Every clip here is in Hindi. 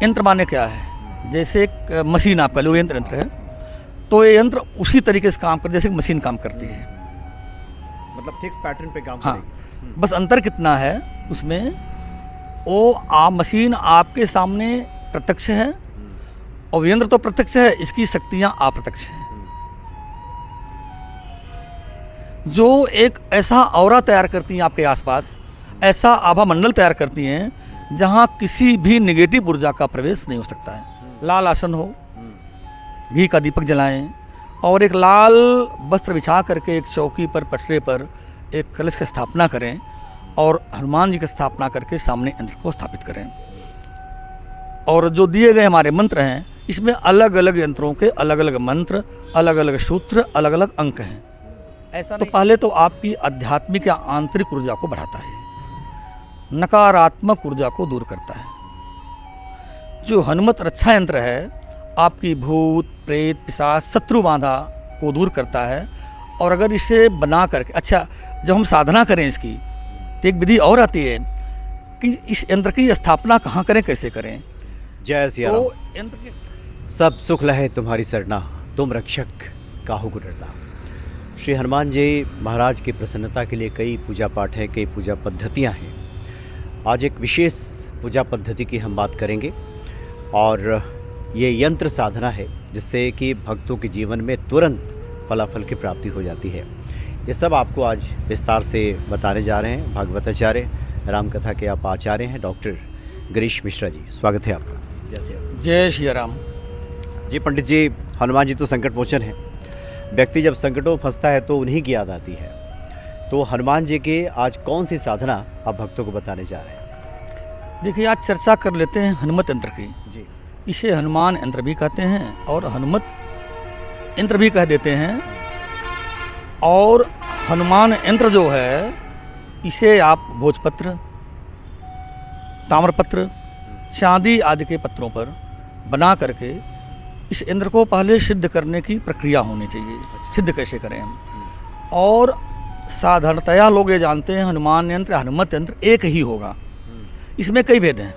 यंत्र माने क्या है, जैसे एक मशीन आपका लो यंत्र है, तो ये यंत्र उसी तरीके से काम कर जैसे कि मशीन काम करती है। मतलब फिक्स पैटर्न पे काम हाँ, करेगी। बस अंतर कितना है उसमें, वो मशीन आपके सामने प्रत्यक्ष है और यंत्र तो प्रत्यक्ष है, इसकी शक्तियाँ अप्रत्यक्ष हैं। जो एक ऐसा ऑरा तैयार करती हैं आपके आसपास, ऐसा आभा मंडल तैयार करती हैं जहाँ किसी भी नेगेटिव ऊर्जा का प्रवेश नहीं हो सकता है। लाल आसन हो, घी का दीपक जलाएं और एक लाल वस्त्र बिछा करके एक चौकी पर पटरे पर एक कलश की स्थापना करें और हनुमान जी की स्थापना करके सामने यंत्र को स्थापित करें। और जो दिए गए हमारे मंत्र हैं, इसमें अलग अलग यंत्रों के अलग अलग मंत्र, अलग अलग सूत्र, अलग अलग अंक हैं। ऐसा तो पहले तो आपकी आध्यात्मिक या आंतरिक ऊर्जा को बढ़ाता है, नकारात्मक ऊर्जा को दूर करता है। जो हनुमत रक्षा यंत्र है आपकी भूत प्रेत पिशाच शत्रु बाधा को दूर करता है। और अगर इसे बना करके, अच्छा जब हम साधना करें इसकी, तो एक विधि और आती है कि इस यंत्र की स्थापना कहाँ करें, कैसे करें। जय सिया तो राम। यंत्र की सब सुख लहे तुम्हारी सरना, तुम रक्षक काहू को डरना। श्री हनुमान जी महाराज की प्रसन्नता के लिए कई पूजा पाठ हैं, कई पूजा पद्धतियां हैं। आज एक विशेष पूजा पद्धति की हम बात करेंगे और ये यंत्र साधना है जिससे कि भक्तों के जीवन में तुरंत फलाफल की प्राप्ति हो जाती है। ये सब आपको आज विस्तार से बताने जा रहे हैं भागवताचार्य रामकथा के आप आचार्य हैं डॉक्टर गिरीश मिश्रा जी। स्वागत है आपका। जय श्री राम। जी पंडित जी, हनुमान जी तो संकट मोचन है। व्यक्ति जब संकटों में फंसता है तो उन्हीं की याद आती है। तो हनुमान जी के आज कौन सी साधना आप भक्तों को बताने जा रहे हैं? देखिए, आज चर्चा कर लेते हैं हनुमत यंत्र की। जी। इसे हनुमान यंत्र भी कहते हैं और हनुमत यंत्र भी कह देते हैं। और हनुमान यंत्र जो है, इसे आप भोजपत्र, ताम्रपत्र, चांदी आदि के पत्रों पर बना करके इस यंत्र को पहले सिद्ध करने की प्रक्रिया होनी चाहिए। सिद्ध कैसे करें हम? और साधारणतया लोग ये जानते हैं हनुमान यंत्र, हनुमत यंत्र एक ही होगा। इसमें कई भेद हैं।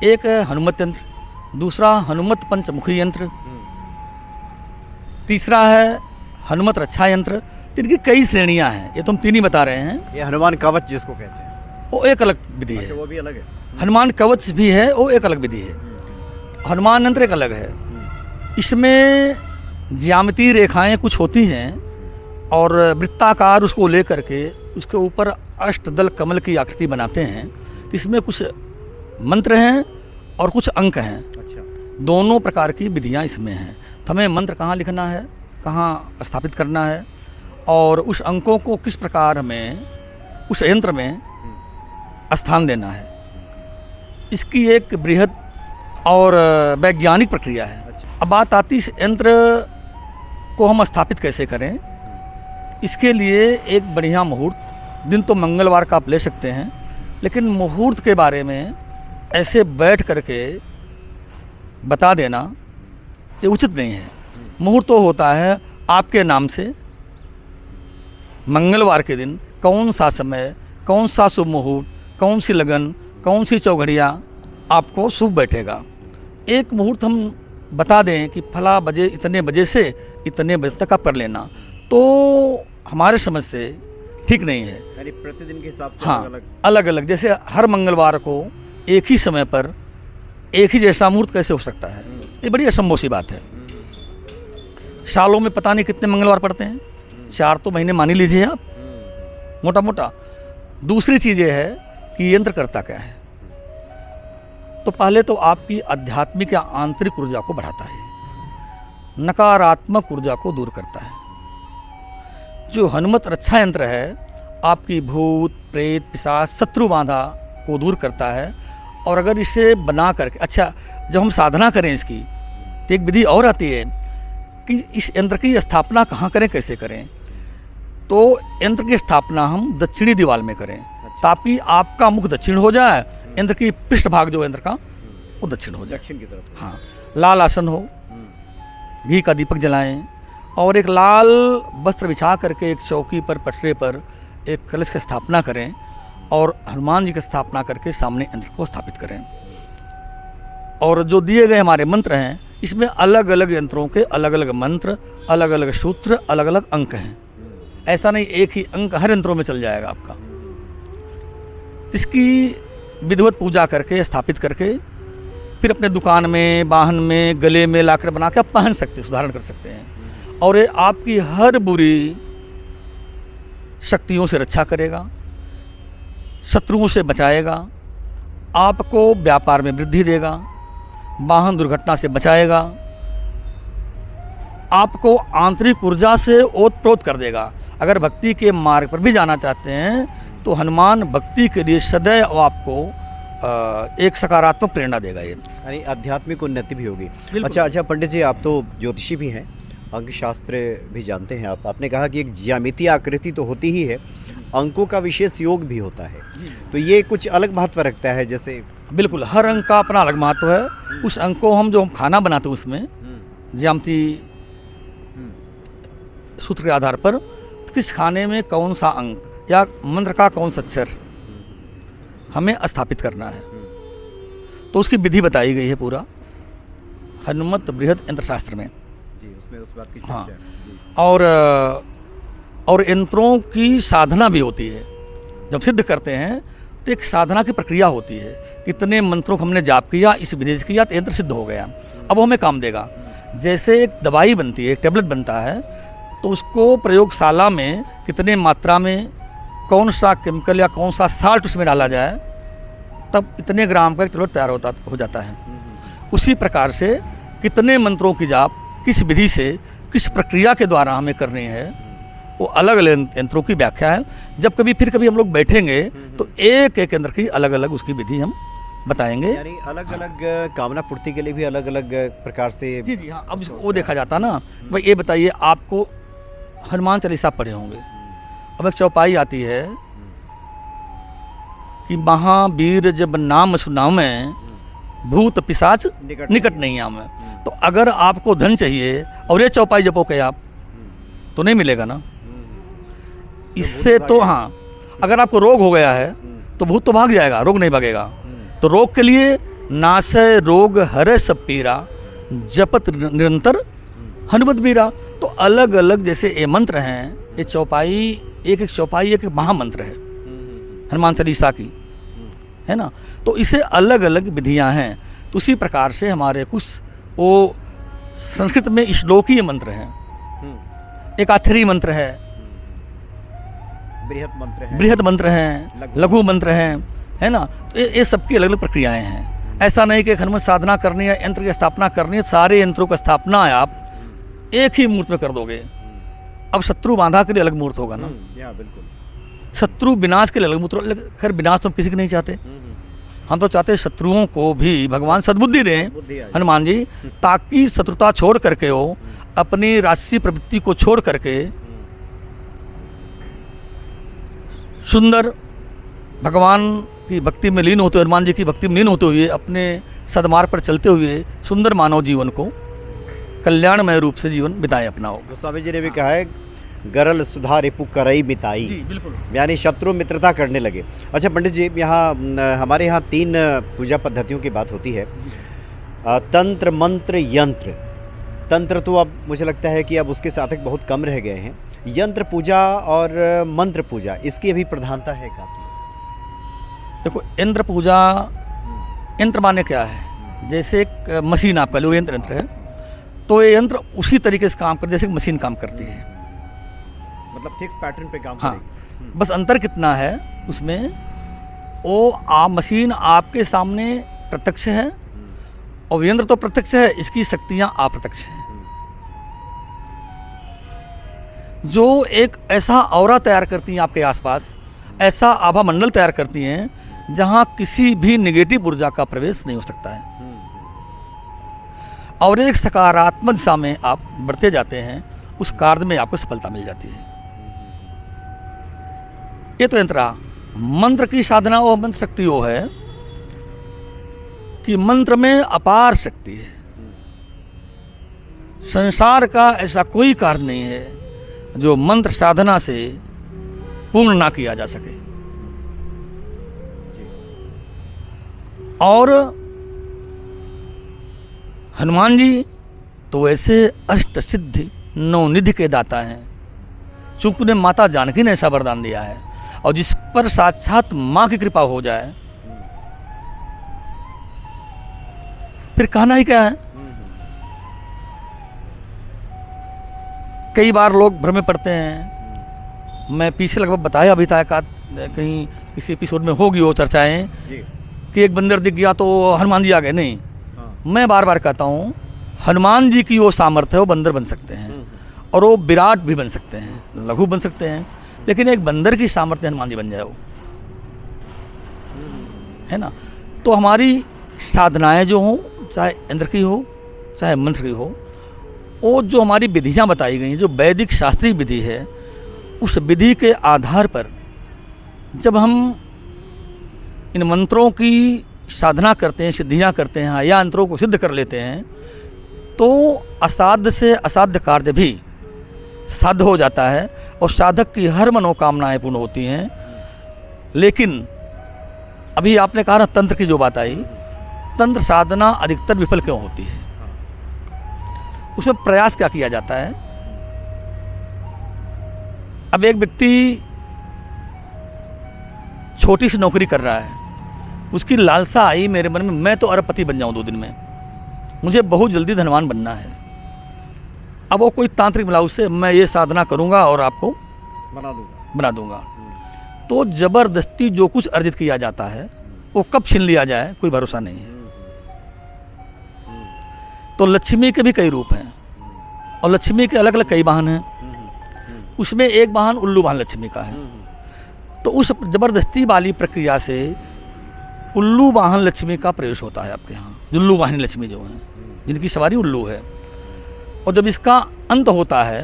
एक है हनुमत यंत्र, दूसरा हनुमत पंचमुखी यंत्र, तीसरा है हनुमत रक्षा यंत्र। इनकी कई श्रेणियां हैं, ये तो हम तीन ही बता रहे हैं। ये हनुमान कवच जिसको कहते हैं, वो एक अलग विधि है। वो भी अलग है। हनुमान कवच भी है, वो एक अलग विधि है। हनुमान यंत्र एक अलग है। इसमें ज्यामितीय रेखाएं कुछ होती हैं और वृत्ताकार उसको लेकर के उसके ऊपर अष्टदल कमल की आकृति बनाते हैं। इसमें कुछ मंत्र हैं और कुछ अंक हैं। अच्छा। दोनों प्रकार की विधियां इसमें हैं। तो हमें मंत्र कहाँ लिखना है, कहाँ स्थापित करना है और उस अंकों को किस प्रकार हमें उस यंत्र में स्थान देना है, इसकी एक बृहद और वैज्ञानिक प्रक्रिया है। अच्छा। अब बात आती इस यंत्र को हम स्थापित कैसे करें। इसके लिए एक बढ़िया मुहूर्त, दिन तो मंगलवार का आप ले सकते हैं, लेकिन मुहूर्त के बारे में ऐसे बैठ करके बता देना ये उचित नहीं है। मुहूर्त तो होता है आपके नाम से, मंगलवार के दिन कौन सा समय, कौन सा शुभ मुहूर्त, कौन सी लगन, कौन सी चौघड़िया आपको शुभ बैठेगा। एक मुहूर्त हम बता दें कि फला बजे, इतने बजे से इतने बजे तक आप कर लेना, तो हमारे समझ से ठीक नहीं है। यानी प्रतिदिन के हिसाब से हाँ, अलग अलग। जैसे हर मंगलवार को एक ही समय पर एक ही जैसा मुहूर्त कैसे हो सकता है? ये बड़ी असंभव सी बात है। सालों में पता नहीं कितने मंगलवार पड़ते हैं, 4 तो महीने मान ही लीजिए आप, मोटा मोटा। दूसरी चीज़ ये है कि यंत्र करता क्या है। तो पहले तो आपकी आध्यात्मिक या आंतरिक ऊर्जा को बढ़ाता है, नकारात्मक ऊर्जा को दूर करता है। जो हनुमत रक्षा यंत्र है आपकी भूत प्रेत पिशाच शत्रु बाधा को दूर करता है। और अगर इसे बना करके, अच्छा जब हम साधना करें इसकी, तो एक विधि और आती है कि इस यंत्र की स्थापना कहाँ करें, कैसे करें। तो यंत्र की स्थापना हम दक्षिणी दीवार में करें। अच्छा। ताकि आपका मुख दक्षिण हो जाए, यंत्र की पृष्ठभाग जो यंत्र का वो दक्षिण हो जाए। दक्षिण की तरफ। हाँ, लाल आसन हो, घी का दीपक जलाएं और एक लाल वस्त्र बिछा करके एक चौकी पर पटरे पर एक कलश की स्थापना करें और हनुमान जी की स्थापना करके सामने यंत्र को स्थापित करें। और जो दिए गए हमारे मंत्र हैं, इसमें अलग अलग यंत्रों के अलग अलग मंत्र, अलग अलग सूत्र, अलग अलग अंक हैं। ऐसा नहीं एक ही अंक हर यंत्रों में चल जाएगा आपका। इसकी विधिवत पूजा करके, स्थापित करके, फिर अपने दुकान में, वाहन में, गले में लाकर बना के आप पहन सकते हैं, सुधारण कर सकते हैं। और ये आपकी हर बुरी शक्तियों से रक्षा करेगा, शत्रुओं से बचाएगा, आपको व्यापार में वृद्धि देगा, वाहन दुर्घटना से बचाएगा, आपको आंतरिक ऊर्जा से ओतप्रोत कर देगा। अगर भक्ति के मार्ग पर भी जाना चाहते हैं तो हनुमान भक्ति के लिए सदैव आपको एक सकारात्मक प्रेरणा देगा। ये यानी आध्यात्मिक उन्नति भी होगी। बिल्कुल। अच्छा पंडित जी, आप तो ज्योतिषी भी हैं, अंक शास्त्र भी जानते हैं आप। आपने कहा कि एक ज्यामितीय आकृति तो होती ही है, अंकों का विशेष योग भी होता है, तो ये कुछ अलग महत्व रखता है। जैसे बिल्कुल, हर अंक का अपना अलग महत्व है। उस अंक को हम जो खाना बनाते हैं उसमें ज्यामिति सूत्र के आधार पर किस खाने में कौन सा अंक या मंत्र का कौन सा अक्षर हमें स्थापित करना है, तो उसकी विधि बताई गई है पूरा हनुमत बृहद यंत्र शास्त्र में। जी, उसमें उस बात की हाँ, चर्चा है। और यंत्रों की साधना भी होती है। जब सिद्ध करते हैं तो एक साधना की प्रक्रिया होती है। कितने मंत्रों को हमने जाप किया, इस विधि से किया तो यंत्र सिद्ध हो गया, अब वो हमें काम देगा। जैसे एक दवाई बनती है, एक टेबलेट बनता है, तो उसको प्रयोगशाला में कितने मात्रा में कौन सा केमिकल या कौन सा साल्ट उसमें डाला जाए, तब इतने ग्राम का एक टेबलेट तैयार हो जाता है। उसी प्रकार से कितने मंत्रों की जाप किस विधि से, किस प्रक्रिया के द्वारा हमें करनी है, वो अलग अलग यंत्रों की व्याख्या है। जब फिर कभी हम लोग बैठेंगे तो एक एक यंत्र की अलग अलग उसकी विधि हम बताएंगे। यानी अलग अलग कामना पूर्ति के लिए भी अलग अलग प्रकार से। जी जी हाँ, अब वो देखा जाता ना। भाई ये बताइए, आपको हनुमान चालीसा पढ़े होंगे, अब एक चौपाई आती है कि महावीर जब नाम सुनावे भूत पिशाच निकट नहीं आवे। तो अगर आपको धन चाहिए और ये चौपाई जपोगे आप तो नहीं मिलेगा ना। इससे तो हाँ, अगर आपको रोग हो गया है तो भूत तो भाग जाएगा, रोग नहीं भागेगा। तो रोग के लिए नासय रोग हरे सब पीरा जपत निरंतर हनुमत बीरा। तो अलग अलग जैसे ये मंत्र हैं, ये चौपाई एक एक चौपाई एक महामंत्र है हनुमान चालीसा की, है ना। तो इसे अलग अलग विधियां हैं। तो उसी प्रकार से हमारे कुछ वो संस्कृत में श्लोकीय मंत्र हैं, एक आक्षरी मंत्र है, बृहद मंत्र हैं, लघु मंत्र हैं, है ना। तो ये सबकी अलग अलग प्रक्रियाएं हैं। ऐसा नहीं कि हनुमत साधना करनी है, यंत्र की स्थापना करनी है, सारे यंत्रों का स्थापना है आप एक ही मूर्त में कर दोगे। अब शत्रु बांधा के लिए अलग मूर्त होगा ना, बिल्कुल। शत्रु विनाश के लिए अलग मूर्त। खैर विनाश तो हम किसी के नहीं चाहते, हम तो चाहते शत्रुओं को भी भगवान सद्बुद्धि दें हनुमान जी, ताकि शत्रुता छोड़ करके हो, अपनी राशि प्रवृत्ति को छोड़ करके सुंदर भगवान की भक्ति में लीन होते हुए, हनुमान जी की भक्ति में लीन होते हुए, अपने सदमार्ग पर चलते हुए सुंदर मानव जीवन को कल्याणमय रूप से जीवन बिताएं अपना हो। गोस्वामी जी ने भी कहा है गरल सुधा रिपु करई मिताई, बिल्कुल, यानी शत्रु मित्रता करने लगे। अच्छा पंडित जी, यहाँ हमारे यहाँ 3 पूजा पद्धतियों की बात होती है, तंत्र मंत्र यंत्र। तंत्र तो अब मुझे लगता है कि अब उसके साधक बहुत कम रह गए हैं। यंत्र पूजा और मंत्र पूजा, इसकी अभी प्रधानता है काफ़ी। देखो, यंत्र पूजा, यंत्र माने क्या है, जैसे एक मशीन आपका लो यंत्र है, तो ये यंत्र उसी तरीके से काम कर जैसे मशीन काम करती है, मतलब फिक्स पैटर्न पे काम हाँ। करेगी। बस अंतर कितना है उसमें, वो आप मशीन आपके सामने प्रत्यक्ष है और यंत्र तो प्रत्यक्ष है, इसकी शक्तियाँ अप्रत्यक्ष हैं। जो एक ऐसा औरा तैयार करती हैं आपके आसपास, ऐसा आभा मंडल तैयार करती हैं जहाँ किसी भी नेगेटिव ऊर्जा का प्रवेश नहीं हो सकता है, और एक सकारात्मक दिशा में आप बढ़ते जाते हैं, उस कार्य में आपको सफलता मिल जाती है। ये तो यंत्र। मंत्र की साधना वो मंत्र शक्ति वो है कि मंत्र में अपार शक्ति है। संसार का ऐसा कोई कार्य नहीं है जो मंत्र साधना से पूर्ण ना किया जा सके। और हनुमान जी तो वैसे अष्ट सिद्धि नवनिधि के दाता हैं, चूंकि उन्हें माता जानकी ने ऐसा वरदान दिया है, और जिस पर साक्षात माँ की कृपा हो जाए फिर कहना ही क्या है। कई बार लोग भ्रम में पड़ते हैं, मैं पीछे लगभग बताया अभी तक कहीं किसी एपिसोड में होगी वो चर्चाएं कि एक बंदर दिख गया तो हनुमान जी आ गए। नहीं, मैं बार बार कहता हूँ हनुमान जी की वो सामर्थ्य है, वो बंदर बन सकते हैं और वो विराट भी बन सकते हैं, लघु बन सकते हैं, लेकिन एक बंदर की सामर्थ्य हनुमान जी बन जाए वो, है ना। तो हमारी साधनाएं जो हों, चाहे इंद्र की हो चाहे मंत्र की हो, वो जो हमारी विधियाँ बताई गई हैं, जो वैदिक शास्त्रीय विधि है, उस विधि के आधार पर जब हम इन मंत्रों की साधना करते हैं, सिद्धियाँ करते हैं या यंत्रों को सिद्ध कर लेते हैं, तो असाध्य से असाध्य कार्य भी साध्य हो जाता है और साधक की हर मनोकामनाएं पूर्ण होती हैं। लेकिन अभी आपने कहा ना तंत्र की जो बात आई, तंत्र साधना अधिकतर विफल क्यों होती है? उसमें प्रयास क्या किया जाता है? अब एक व्यक्ति छोटी सी नौकरी कर रहा है, उसकी लालसा आई मेरे मन में, मैं तो अरबपति बन जाऊं 2 दिन में, मुझे बहुत जल्दी धनवान बनना है। अब वो कोई तांत्रिक मिला उससे, मैं ये साधना करूंगा और आपको बना दूंगा। तो जबरदस्ती जो कुछ अर्जित किया जाता है वो कब छीन लिया जाए कोई भरोसा नहीं है। तो लक्ष्मी के भी कई रूप हैं और लक्ष्मी के अलग अलग कई वाहन हैं, उसमें एक वाहन उल्लू वाहन लक्ष्मी का है। तो उस जबरदस्ती वाली प्रक्रिया से उल्लू वाहन लक्ष्मी का प्रवेश होता है आपके यहाँ, उल्लू वाहन लक्ष्मी जो हैं, जिनकी सवारी उल्लू है। और जब इसका अंत होता है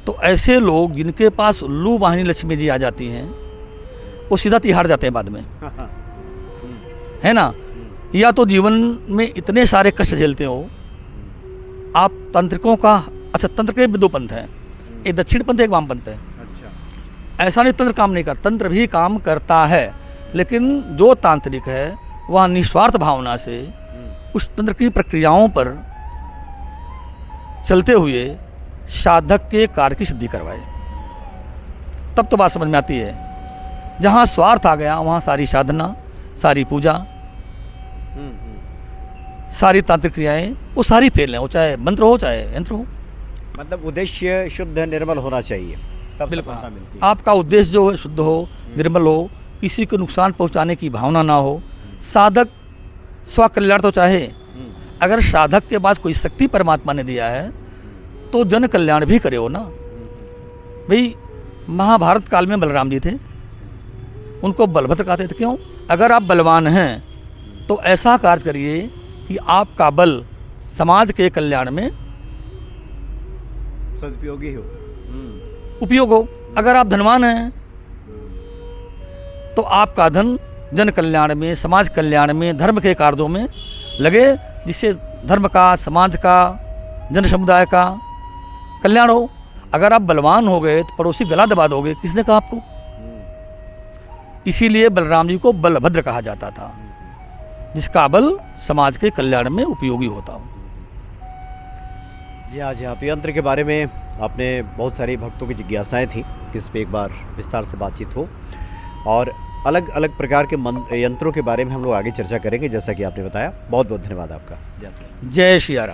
तो ऐसे लोग जिनके पास उल्लू वाहिनी लक्ष्मी जी आ जाती हैं, वो सीधा तिहाड़ जाते हैं बाद में, है ना। या तो जीवन में इतने सारे कष्ट झेलते हो आप। तंत्रिकों का, अच्छा तंत्र के भी 2 पंथ हैं, एक दक्षिण पंथ एक वाम पंथ है। अच्छा, ऐसा नहीं तंत्र काम नहीं करता, तंत्र भी काम करता है, लेकिन जो तांत्रिक है वह निस्वार्थ भावना से उस तंत्र की प्रक्रियाओं पर चलते हुए साधक के कार्य की सिद्धि करवाए, तब तो बात समझ में आती है। जहाँ स्वार्थ आ गया वहाँ सारी साधना, सारी पूजा, सारी तांत्रिक क्रियाएं वो सारी फेल हैं, वो चाहे मंत्र हो चाहे यंत्र हो। मतलब उद्देश्य शुद्ध निर्मल होना चाहिए, तब बिल्कुल सफलता मिलती है। आपका उद्देश्य जो है शुद्ध हो, निर्मल हो, किसी को नुकसान पहुंचाने की भावना ना हो। साधक स्वकल्याण तो चाहे, अगर साधक के पास कोई शक्ति परमात्मा ने दिया है तो जन कल्याण भी करे हो ना। भाई महाभारत काल में बलराम जी थे, उनको बलभद्र कहते थे। क्यों? अगर आप बलवान हैं तो ऐसा कार्य करिए कि आपका बल समाज के कल्याण में सदुपयोगी हो, उपयोग हो। अगर आप धनवान हैं तो आपका धन जन कल्याण में, समाज कल्याण में, धर्म के कार्यों में लगे, जिससे धर्म का, समाज का, जन समुदाय का कल्याण हो। अगर आप बलवान हो गए तो पड़ोसी गला दबा दोगे, किसने कहा आपको? इसीलिए बलराम जी को बलभद्र कहा जाता था, जिसका बल समाज के कल्याण में उपयोगी होता हो। जी हाँ, जी हाँ। तो यंत्र के बारे में आपने बहुत सारी भक्तों की जिज्ञासाएं थी कि इस पर एक बार विस्तार से बातचीत हो, और अलग अलग प्रकार के यंत्रों के बारे में हम लोग आगे चर्चा करेंगे, जैसा कि आपने बताया। बहुत बहुत धन्यवाद आपका। जय श्री राम।